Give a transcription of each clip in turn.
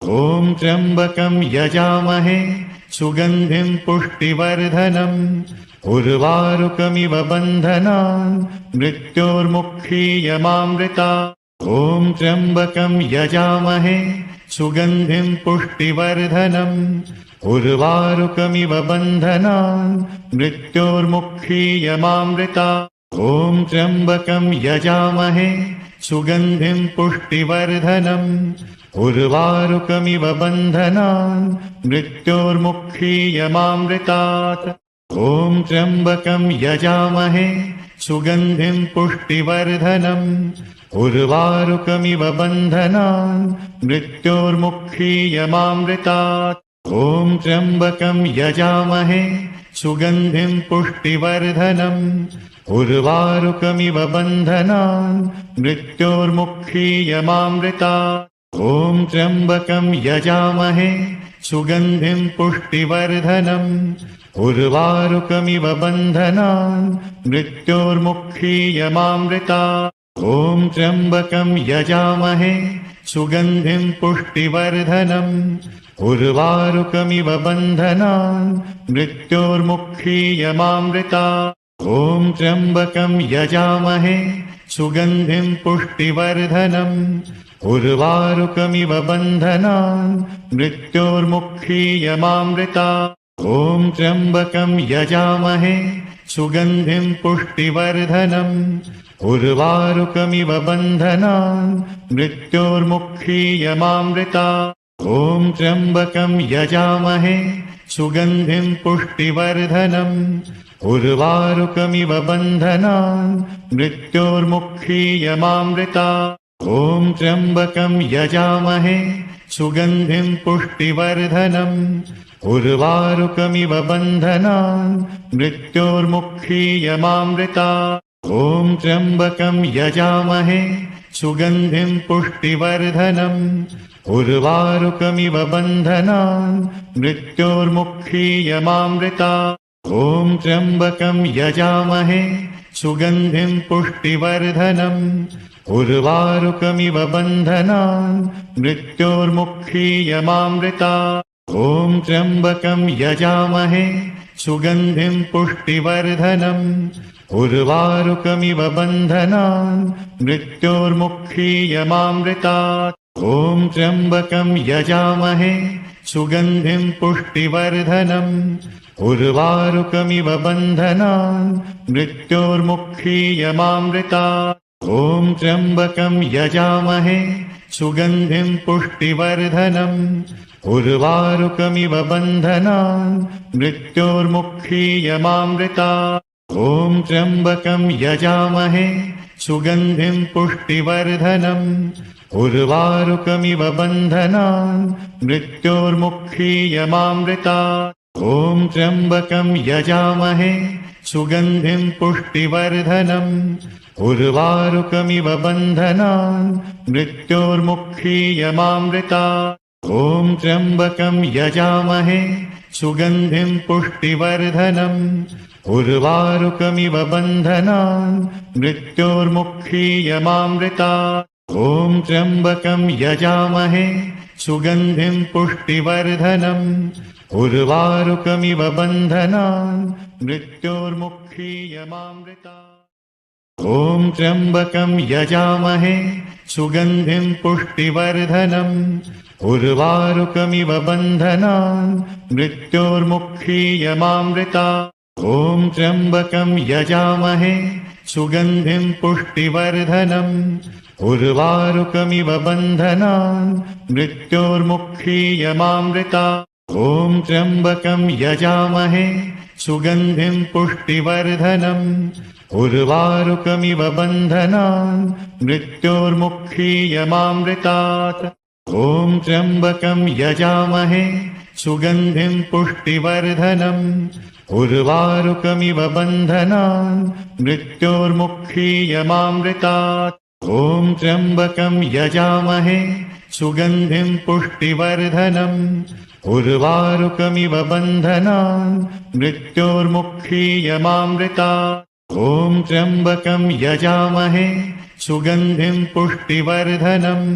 ॐ त्र्यम्बकं यजामहे सुगन्धिं पुष्टिवर्धनम् उर्वारुकमिव बन्धनान् मृत्योर्मुक्षीयमामृतात्। ॐ त्र्यम्बकं यजामहे सुगन्धिं पुष्टिवर्धनम् उर्वारुकमिव बन्धनान् मृत्योर्मुक्षीयमामृतात्। ॐ त्र्यम्बकं यजामहे सुगन्धिं पुष्टिवर्धनम् उर्वारुकमिव बन्धनान् मृत्योर्मुक्षीयमामृतात्। ॐ त्र्यम्बकं यजामहे सुगन्धिं पुष्टिवर्धनम् उर्वारुकमिव बन्धनान् मृत्योर्मुक्षीयमामृतात्। ॐ त्र्यम्बकं यजामहे सुगन्धिं पुष्टिवर्धनम् उर्वारुकमिव बन्धनान् मृत्योर्मुक्षीयमामृतात्। ॐ त्र्यम्बकं यजामहे सुगन्धिं पुष्टिवर्धनम् उर्वारुकमिव बन्धनान् मृत्योर्मुक्षीयमामृतात्। ॐ त्र्यम्बकं यजामहे सुगन्धिं पुष्टिवर्धनम् उर्वारुकमिव बन्धनान् मृत्योर्मुक्षीयमामृतात्। ॐ त्र्यम्बकं यजामहे सुगन्धिं पुष्टिवर्धनम् उर्वारुकमिव बन्धनान् मृत्योर्मुक्षीयमामृतात्। ॐ त्र्यम्बकं यजामहे सुगन्धिं पुष्टिवर्धनम् उर्वारुकमिव बन्धनान् मृत्योर्मुक्षीयमामृतात्। ॐ त्र्यम्बकं यजामहे सुगन्धिं पुष्टिवर्धनम् उर्वारुकमिव बन्धनान् मृत्योर्मुक्षीयमामृतात्। ॐ त्र्यम्बकं यजामहे सुगन्धिं पुष्टिवर्धनम् उर्वारुकमिव बन्धनान् मृत्योर्मुक्षीयमामृतात्। ॐ त्र्यम्बकं यजामहे सुगन्धिं पुष्टिवर्धनम् उर्वारुकमिव बन्धनान् मृत्योर्मुक्षीयमामृतात्। ॐ त्र्यम्बकं यजामहे सुगन्धिं पुष्टिवर्धनम् उर्वारुकमिव बन्धनान् मृत्योर्मुक्षीयमामृतात्। ॐ त्र्यम्बकं यजामहे सुगन्धिं पुष्टिवर्धनम् उर्वारुकमिव बन्धनान् मृत्योर्मुक्षीयमामृतात्। ॐ त्र्यम्बकं यजामहे सुगन्धिं पुष्टिवर्धनम् उर्वारुकमिव बन्धनान् मृत्योर्मुक्षीयमामृतात्। ॐ त्र्यम्बकं यजामहे सुगन्धिं पुष्टिवर्धनम् उर्वारुकमिव बन्धनान् मृत्योर्मुक्षीयमामृतात्। ॐ त्र्यम्बकं यजामहे सुगन्धिं पुष्टिवर्धनम् उर्वारुकमिव बन्धनान् मृत्योर्मुक्षीयमामृतात्। ॐ त्र्यम्बकं यजामहे सुगन्धिं पुष्टिवर्धनम् उर्वारुकमिव बन्धनान् मृत्योर्मुक्षीयमामृतात्। ॐ त्र्यम्बकं यजामहे सुगन्धिं पुष्टिवर्धनम् उर्वारुकमिव बन्धनान् मृत्योर्मुक्षीयमामृतात्। ॐ त्र्यम्बकं यजामहे सुगन्धिं पुष्टिवर्धनम् उर्वारुकमिव बन्धनान् मृत्योर्मुक्षीयमामृतात्। ॐ त्र्यम्बकं यजामहे सुगन्धिं पुष्टिवर्धनम् उर्वारुकमिव बन्धनान् मृत्योर्मुक्षीयमामृतात्। ॐ त्र्यम्बकं यजामहे सुगन्धिं पुष्टिवर्धनम् उर्वारुकमिव बन्धनान् मृत्योर्मुक्षीयमामृतात्। ॐ त्र्यम्बकं यजामहे सुगन्धिं पुष्टिवर्धनम् उर्वारुकमिव बन्धनान् मृत्योर्मुक्षीयमामृतात्। ॐ त्र्यम्बकं यजामहे सुगन्धिं पुष्टिवर्धनम् उर्वारुकमिव बन्धनान् मृत्योर्मुक्षीयमामृतात्। ॐ त्र्यम्बकं यजामहे सुगन्धिं पुष्टिवर्धनम् उर्वारुकमिव बन्धनान् मृत्योर्मुक्षीयमामृतात्। ॐ त्र्यम्बकं यजामहे सुगन्धिं पुष्टिवर्धनम्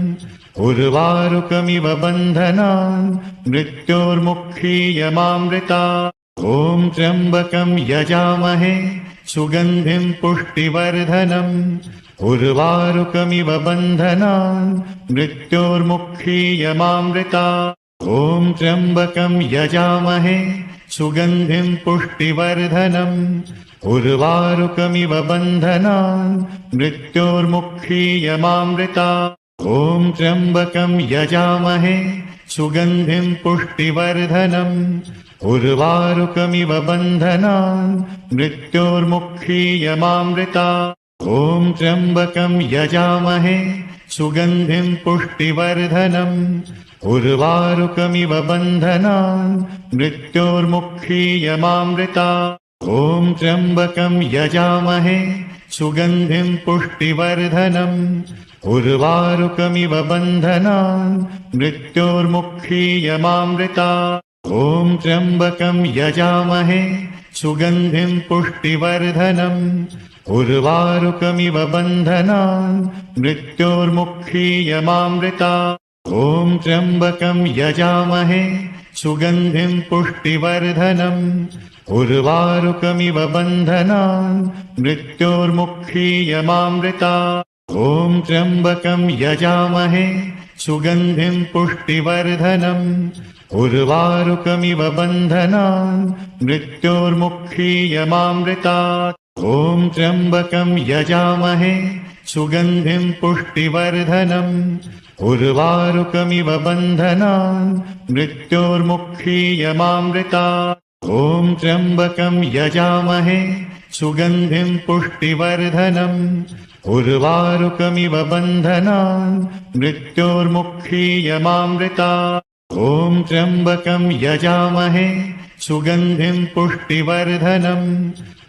उर्वारुकमिव बन्धनान् मृत्योर्मुक्षीयमामृतात्। ॐ त्र्यम्बकं यजामहे सुगन्धिं पुष्टिवर्धनम्। उर्वारुकमिव बन्धनान् मृत्योर्मुक्षीयमामृतात्। ॐ त्र्यम्बकं यजामहे सुगन्धिं पुष्टिवर्धनम्। उर्वारुकमिव बन्धनान् मृत्योर्मुक्षीयमामृतात्। ॐ त्र्यम्बकं यजामहे सुगन्धिं पुष्टिवर्धनम्। उर्वारुकमिव बन्धनान् मृत्योर्मुक्षीयमामृतात्। ॐ त्र्यम्बकं यजामहे सुगन्धिं पुष्टिवर्धनम्। उर्वारुकमिव बन्धनान् मृत्योर्मुक्षीयमामृतात्। ॐ त्र्यम्बकं यजामहे सुगन्धिं पुष्टिवर्धनम्। उर्वारुकमिव बन्धनान् मृत्योर्मुक्षीयमामृतात्। ॐ त्र्यम्बकं यजामहे सुगन्धिं पुष्टिवर्धनम्। उर्वारुकमिव बन्धनान् मृत्योर्मुक्षीयमामृतात्। ॐ त्र्यम्बकं यजामहे सुगन्धिं पुष्टिवर्धनम्। उर्वारुकमिव बन्धनान् मृत्योर्मुक्षीयमामृतात्। ॐ त्र्यम्बकं यजामहे सुगन्धिं पुष्टिवर्धनम्। उर्वारुकमिव बन्धनान् मृत्योर्मुक्षीयमामृतात्। ॐ त्र्यम्बकं यजामहे सुगन्धिं पुष्टिवर्धनम्। उर्वारुकमिव बन्धनान् मृत्योर्मुक्षीयमामृतात्। ॐ त्र्यम्बकं यजामहे सुगन्धिं पुष्टिवर्धनम्। उर्वारुकमिव बन्धनान् मृत्योर्मुक्षीयमामृतात्। ॐ त्र्यम्बकं यजामहे सुगन्धिं पुष्टिवर्धनम्।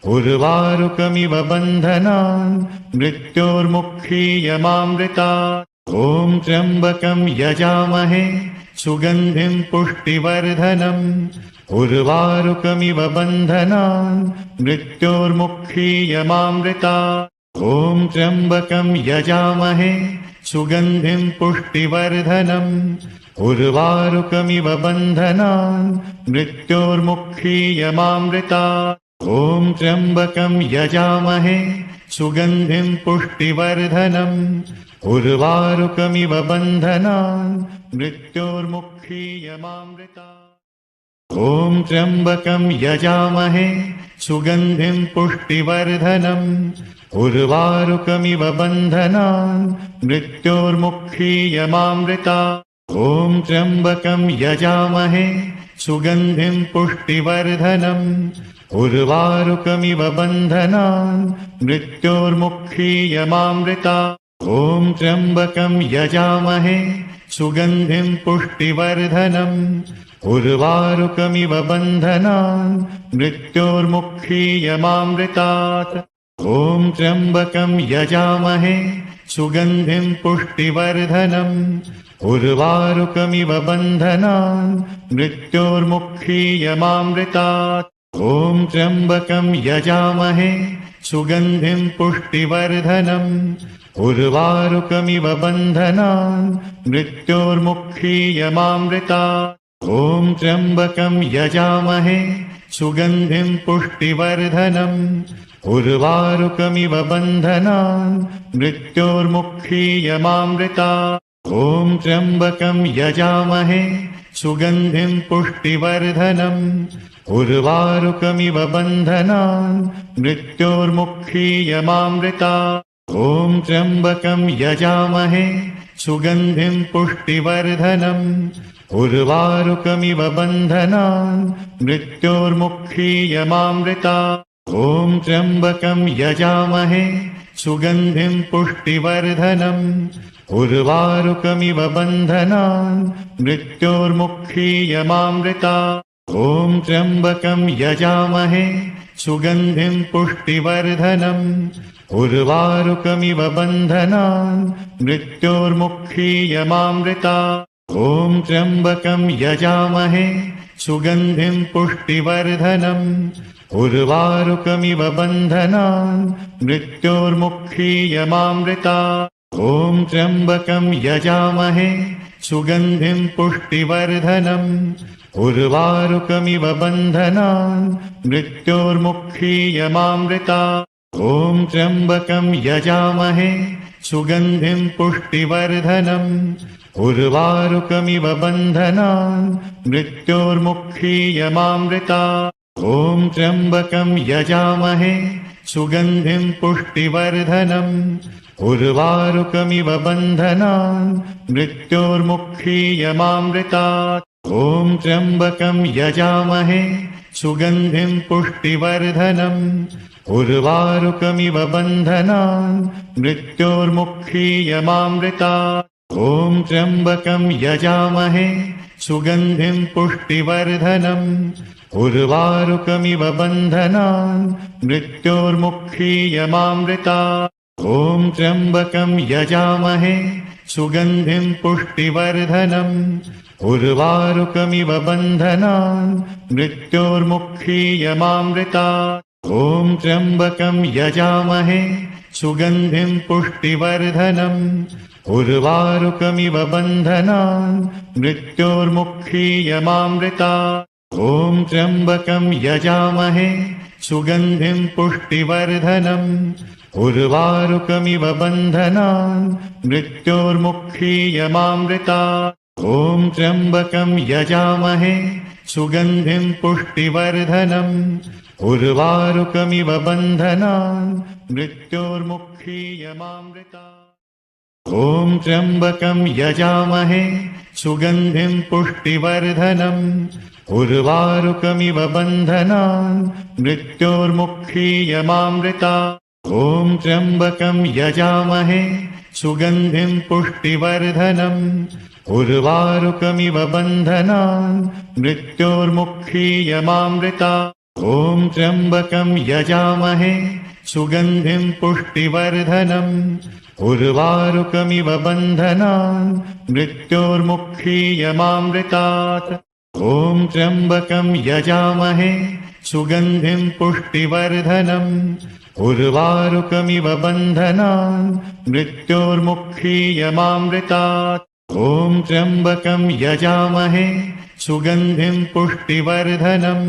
उर्वारुकमिव बन्धनान् मृत्योर्मुक्षीयमामृतात्। ॐ त्र्यम्बकं यजामहे सुगन्धिं पुष्टिवर्धनम्। उर्वारुकमिव बन्धनान् मृत्योर्मुक्षीयमामृतात्। ॐ त्र्यम्बकं यजामहे सुगन्धिं पुष्टिवर्धनम्। उर्वारुकमिव बन्धनान् मृत्योर्मुक्षीयमामृतात्। ॐ त्र्यम्बकं यजामहे सुगन्धिं पुष्टिवर्धनम्। उर्वारुकमिव बन्धनान् मृत्योर्मुक्षीयमामृतात्। ॐ त्र्यम्बकं यजामहे सुगन्धिं पुष्टिवर्धनम्। उर्वारुकमिव बन्धनान् मृत्योर्मुक्षीयमामृतात्। ॐ त्र्यम्बकं यजामहे सुगन्धिं पुष्टिवर्धनम्। उर्वारुकमिव बन्धनान् मृत्योर्मुक्षीयमामृतात्। ॐ त्र्यम्बकं यजामहे सुगन्धिं पुष्टिवर्धनम्। उर्वारुकमिव बन्धनान् मृत्योर्मुक्षीयमामृतात्। ॐ त्र्यम्बकं यजामहे सुगन्धिं पुष्टिवर्धनम्। उर्वारुकमिव बन्धनान् मृत्योर्मुक्षीयमामृतात्। ॐ त्र्यम्बकं यजामहे सुगन्धिं पुष्टिवर्धनम्। उर्वारुकमिव बन्धनान् मृत्योर्मुक्षीयमामृतात्। ॐ त्र्यम्बकं यजामहे सुगन्धिं पुष्टिवर्धनम्। उर्वारुकमिव बन्धनान् मृत्योर्मुक्षीयमामृतात्। ॐ त्र्यम्बकं यजामहे सुगन्धिं पुष्टिवर्धनम्। उर्वारुकमिव बन्धनान् मृत्योर्मुक्षीयमामृतात्। ॐ त्र्यम्बकं यजामहे सुगन्धिं पुष्टिवर्धनम्। उर्वारुकमिव बन्धनान् मृत्योर्मुक्षीयमामृतात्। ॐ त्र्यम्बकं यजामहे सुगन्धिं पुष्टिवर्धनम्। उर्वारुकमिव बन्धनान् मृत्योर्मुक्षीयमामृतात्। ॐ त्र्यम्बकं यजामहे सुगन्धिं पुष्टिवर्धनम्। उर्वारुकमिव बन्धनान् मृत्योर्मुक्षीयमामृतात्। ॐ त्र्यम्बकं यजामहे सुगन्धिं पुष्टिवर्धनम्। उर्वारुकमिव बन्धनान् मृत्योर्मुक्षीयमामृतात्। ॐ त्र्यम्बकं यजामहे सुगन्धिं पुष्टिवर्धनम् उर्वारुकमिव बन्धनान् मृत्योर्मुक्षीयमामृतात् ॐ त्र्यम्बकं यजामहे सुगन्धिं पुष्टिवर्धनम् उर्वारुकमिव बन्धनान् मृत्योर्मुक्षीयमामृतात् ॐ त्र्यम्बकं यजामहे सुगन्धिं पुष्टिवर्धनम् उर्वारुकमिव बन्धनान् मृत्योर्मुक्षीयमामृतात् ॐ त्र्यम्बकं यजामहे सुगन्धिं पुष्टिवर्धनम् उर्वारुकमिव बन्धनान् मृत्योर्मुक्षीयमामृतात् ॐ त्र्यम्बकं यजामहे सुगन्धिं पुष्टिवर्धनम् उर्वारुकमिव बन्धनान् मृत्योर्मुक्षीयमामृतात् ॐ त्र्यम्बकं यजामहे सुगन्धिं पुष्टिवर्धनम् उर्वारुकमिव बन्धनान् मृत्योर्मुक्षीयमामृतात् ॐ त्र्यम्बकं यजामहे सुगन्धिं पुष्टिवर्धनम् उर्वारुकमिव बन्धनान् मृत्योर्मुक्षीयमामृतात् ॐ त्र्यम्बकं यजामहे सुगन्धिं पुष्टिवर्धनम् उर्वारुकमिव बन्धनान् मृत्योर्मुक्षीयमामृतात् ॐ त्र्यम्बकं यजामहे सुगन्धिं पुष्टिवर्धनम् उर्वारुकमिव बन्धनान् मृत्योर्मुक्षीयमामृतात् ॐ त्र्यम्बकं यजामहे सुगन्धिं पुष्टिवर्धनम् उर्वारुकमिव बन्धनान् मृत्योर्मुक्षीयमामृतात् ॐ त्र्यम्बकं यजामहे सुगन्धिं पुष्टिवर्धनम् उर्वारुकमिव बन्धनान् मृत्योर्मुक्षीयमामृतात् ॐ त्र्यम्बकं यजामहे सुगन्धिं पुष्टिवर्धनम् उर्वारुकमिव बन्धनान् मृत्योर्मुक्षीयमामृतात् ॐ त्र्यम्बकं यजामहे सुगन्धिं पुष्टिवर्धनम् उर्वारुकमिव बन्धनान् मृत्योर्मुक्षीयमामृतात् ॐ त्र्यम्बकं यजामहे सुगन्धिं पुष्टिवर्धनम्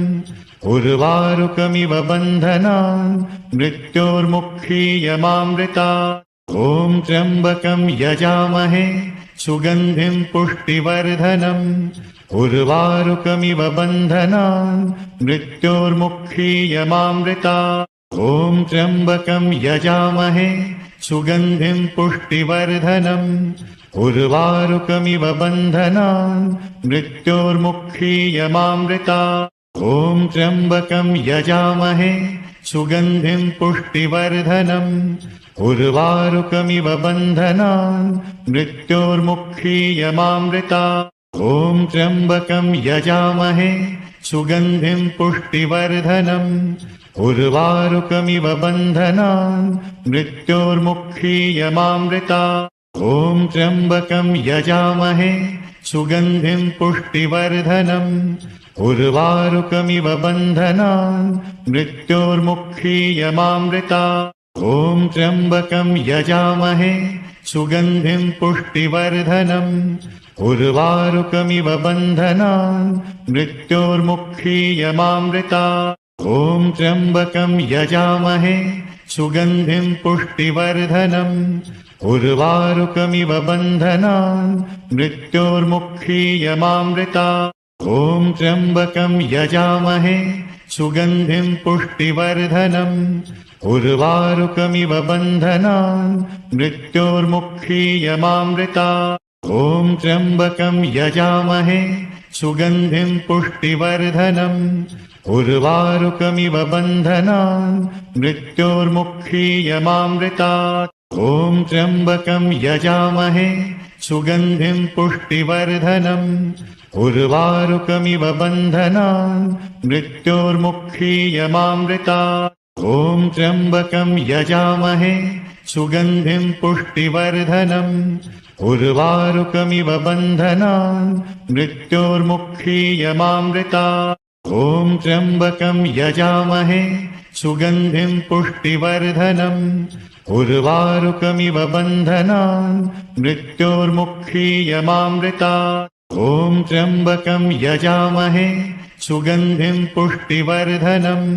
उर्वारुकमिव बन्धनान् मृत्योर्मुक्षीयमामृतात् ॐ त्र्यम्बकं यजामहे सुगन्धिं पुष्टिवर्धनम् उर्वारुकमिव बन्धनान् मृत्योर्मुक्षीयमामृतात् ॐ त्र्यम्बकं यजामहे सुगन्धिं पुष्टिवर्धनम् उर्वारुकमिव बन्धनान् मृत्योर्मुक्षीयमामृतात् ॐ त्र्यम्बकं यजामहे सुगन्धिं पुष्टिवर्धनम् उर्वारुकमिव बन्धनान् मृत्योर्मुक्षीयमामृतात् ॐ त्र्यम्बकं यजामहे सुगन्धिं पुष्टिवर्धनम् उर्वारुकमिव बन्धनान् मृत्योर्मुक्षीयमामृतात् ॐ त्र्यम्बकं यजामहे सुगन्धिं पुष्टिवर्धनम् उर्वारुकमिव बन्धनान् मृत्योर्मुक्षीयमामृतात् ॐ त्र्यम्बकं यजामहे सुगन्धिं पुष्टिवर्धनम् उर्वारुकमिव बन्धनान् मृत्योर्मुक्षीयमामृतात् ॐ त्र्यम्बकं यजामहे सुगन्धिं पुष्टिवर्धनम् उर्वारुकमिव बन्धनान् मृत्योर्मुक्षीयमामृतात् ॐ त्र्यम्बकं यजामहे सुगन्धिं पुष्टिवर्धनम् उर्वारुकमिव बन्धनान् मृत्योर्मुक्षीयमामृतात् ॐ त्र्यम्बकं यजामहे सुगन्धिं पुष्टिवर्धनम् उर्वारुकमिव बन्धनान् मृत्योर्मुक्षीयमामृतात् ॐ त्र्यम्बकं यजामहे सुगन्धिं पुष्टिवर्धनम् उर्वारुकमिव बन्धनान् मृत्योर्मुक्षीयमामृतात् ॐ त्र्यम्बकं यजामहे सुगन्धिं पुष्टिवर्धनम् उर्वारुकमिव बन्धनान् मृत्योर्मुक्षीयमामृतात् ॐ त्र्यम्बकं यजामहे सुगन्धिं पुष्टिवर्धनम् उर्वारुकमिव बन्धनान् मृत्योर्मुक्षीयमामृतात्। ॐ त्र्यम्बकं यजामहे सुगन्धिं पुष्टिवर्धनम्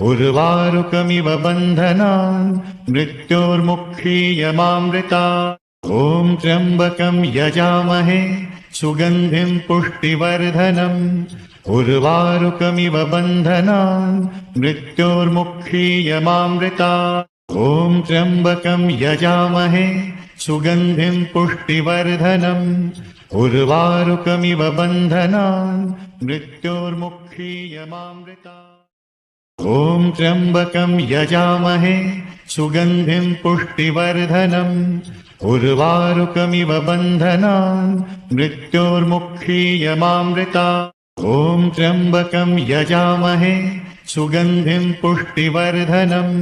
उर्वारुकमिव बन्धनान् मृत्योर्मुक्षीयमामृतात्। ॐ त्र्यम्बकं यजामहे सुगन्धिं पुष्टिवर्धनम् उर्वारुकमिव बन्धनान् मृत्योर्मुक्षीयमामृतात्। ॐ त्र्यम्बकं यजामहे सुगन्धिं पुष्टिवर्धनम् उर्वारुकमिव बन्धनान् मृत्योर्मुक्षीयमामृतात्। ॐ त्र्यम्बकं यजामहे सुगन्धिं पुष्टिवर्धनम् उर्वारुकमिव बन्धनान् मृत्योर्मुक्षीयमामृतात्। ॐ त्र्यम्बकं यजामहे सुगन्धिं पुष्टिवर्धनम्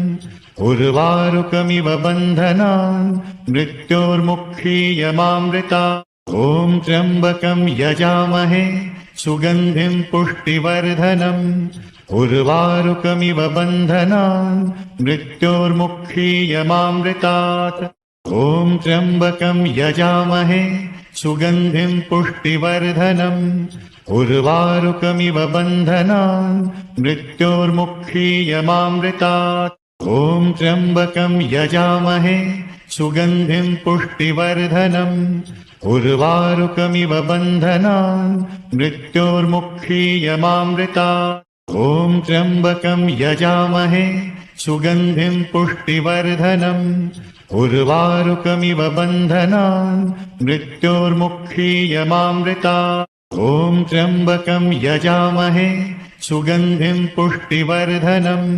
उर्वारुकमिव बन्धनान् मृत्योर्मुक्षीयमामृतात्। ॐ त्र्यम्बकं यजामहे सुगन्धिं पुष्टिवर्धनम् उर्वारुकमिव बन्धनान् मृत्योर्मुक्षीयमामृतात्। ॐ त्र्यम्बकं यजामहे सुगन्धिं पुष्टिवर्धनम् उर्वारुकमिव बन्धनान् मृत्योर्मुक्षीयमामृतात्। ॐ त्र्यम्बकं यजामहे सुगन्धिं पुष्टिवर्धनम् उर्वारुकमिव बन्धनान् मृत्योर्मुक्षीयमामृतात्। ॐ त्र्यम्बकं यजामहे सुगन्धिं पुष्टिवर्धनम् उर्वारुकमिव बन्धनान् मृत्योर्मुक्षीयमामृतात्। ॐ त्र्यम्बकं यजामहे सुगन्धिं पुष्टिवर्धनम्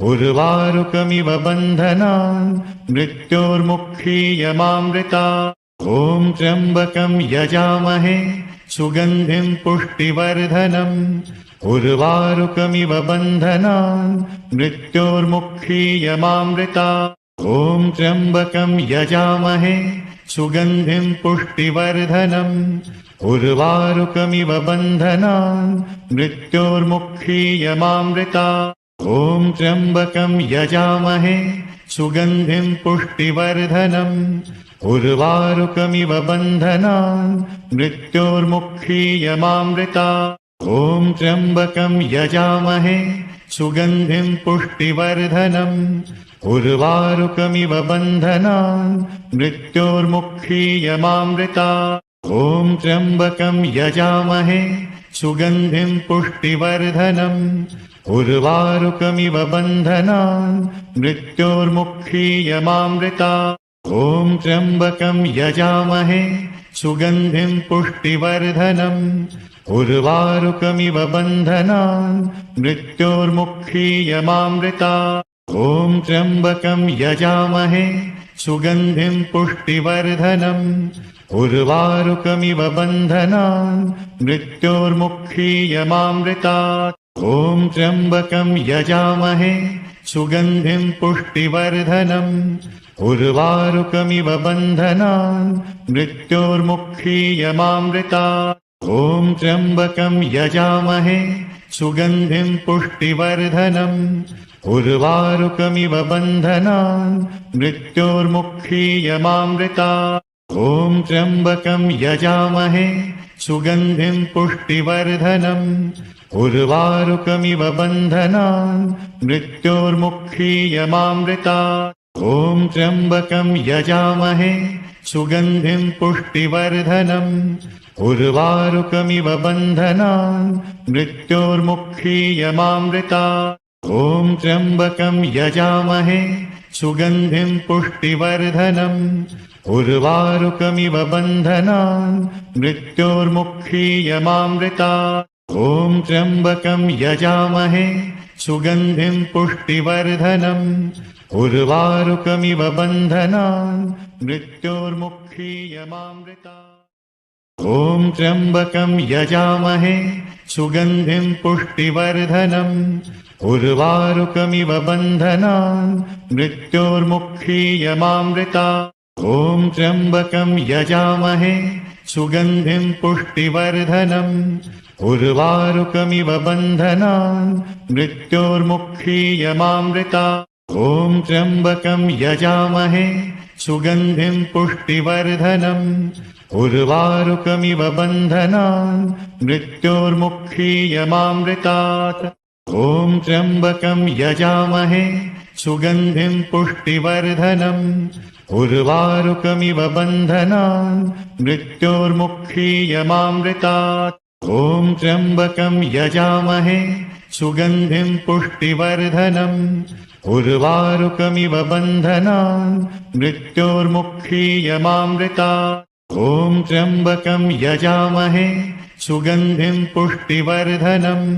उर्वारुकमिव बन्धनान् मृत्योर्मुक्षीयमामृतात्। ॐ त्र्यम्बकं यजामहे सुगन्धिं पुष्टिवर्धनम् उर्वारुकमिव बन्धनान् मृत्योर्मुक्षीयमामृतात्। ॐ त्र्यम्बकं यजामहे सुगन्धिं पुष्टिवर्धनम् उर्वारुकमिव बन्धनान् मृत्योर्मुक्षीयमामृतात्। ॐ त्र्यम्बकं यजामहे सुगन्धिं पुष्टिवर्धनम् उर्वारुकमिव बन्धनान् मृत्योर्मुक्षीयमामृतात्। ॐ त्र्यम्बकं यजामहे सुगन्धिं पुष्टिवर्धनम् उर्वारुकमिव बन्धनान् मृत्योर्मुक्षीयमामृतात्। ॐ त्र्यम्बकं यजामहे सुगन्धिं पुष्टिवर्धनम् उर्वारुकमिव बन्धनान् मृत्योर्मुक्षीयमामृतात्। ॐ त्र्यम्बकं यजामहे सुगन्धिं पुष्टिवर्धनम् उर्वारुकमिव बन्धनान् मृत्योर्मुक्षीयमामृतात्। ॐ त्र्यम्बकं यजामहे सुगन्धिं पुष्टिवर्धनम् उर्वारुकमिव बन्धनान् मृत्योर्मुक्षीयमामृतात्। ॐ त्र्यम्बकं यजामहे सुगन्धिं पुष्टिवर्धनम् उर्वारुकमिव बन्धनान् मृत्योर्मुक्षीयमामृतात्। ॐ त्र्यम्बकं यजामहे सुगन्धिं पुष्टिवर्धनम् उर्वारुकमिव बन्धनान् मृत्योर्मुक्षीयमामृतात्। ॐ त्र्यम्बकं यजामहे सुगन्धिं पुष्टिवर्धनम् उर्वारुकमिव बन्धनान् मृत्योर्मुक्षीयमामृतात्। ॐ त्र्यम्बकं यजामहे सुगन्धिं पुष्टिवर्धनम् उर्वारुकमिव बन्धनान् मृत्योर्मुक्षीयमामृतात्। ॐ त्र्यम्बकं यजामहे सुगन्धिं पुष्टिवर्धनम् उर्वारुकमिव बन्धनान् मृत्योर्मुक्षीयमामृतात्। ॐ त्र्यम्बकं यजामहे सुगन्धिं पुष्टिवर्धनम् उर्वारुकमिव बन्धनान् मृत्योर्मुक्षीयमामृतात्। ॐ त्र्यम्बकं यजामहे सुगन्धिं पुष्टिवर्धनम् उर्वारुकमिव बन्धनान् मृत्योर्मुक्षीयमामृतात्। ॐ त्र्यम्बकं यजामहे सुगन्धिं पुष्टिवर्धनम् उर्वारुकमिव बन्धनान् मृत्योर्मुक्षीयमामृतात्। ॐ त्र्यम्बकं यजामहे सुगन्धिं पुष्टिवर्धनम् उर्वारुकमिव बन्धनान् मृत्योर्मुक्षीयमामृतात् ॐ त्र्यम्बकं यजामहे सुगन्धिं पुष्टिवर्धनम् उर्वारुकमिव बन्धनान् मृत्योर्मुक्षीयमामृतात् ॐ त्र्यम्बकं यजामहे सुगन्धिं पुष्टिवर्धनम् उर्वारुकमिव बन्धनान् मृत्योर्मुक्षीयमामृतात् ॐ त्र्यम्बकं यजामहे सुगन्धिं पुष्टिवर्धनम्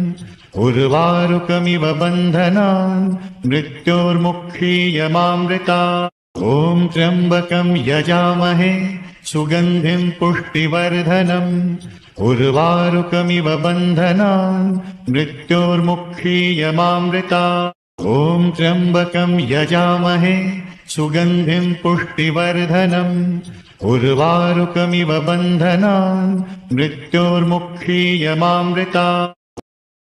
उर्वारुकमिव बन्धनान् मृत्योर्मुक्षीयमामृतात् ॐ त्र्यम्बकं यजामहे सुगन्धिं पुष्टिवर्धनम् उर्वारुकमिव बन्धनान् मृत्योर्मुक्षीयमामृतात् ॐ त्र्यम्बकं यजामहे सुगन्धिं पुष्टिवर्धनम् उर्वारुकमिव बन्धनान् मृत्योर्मुक्षीयमामृतात्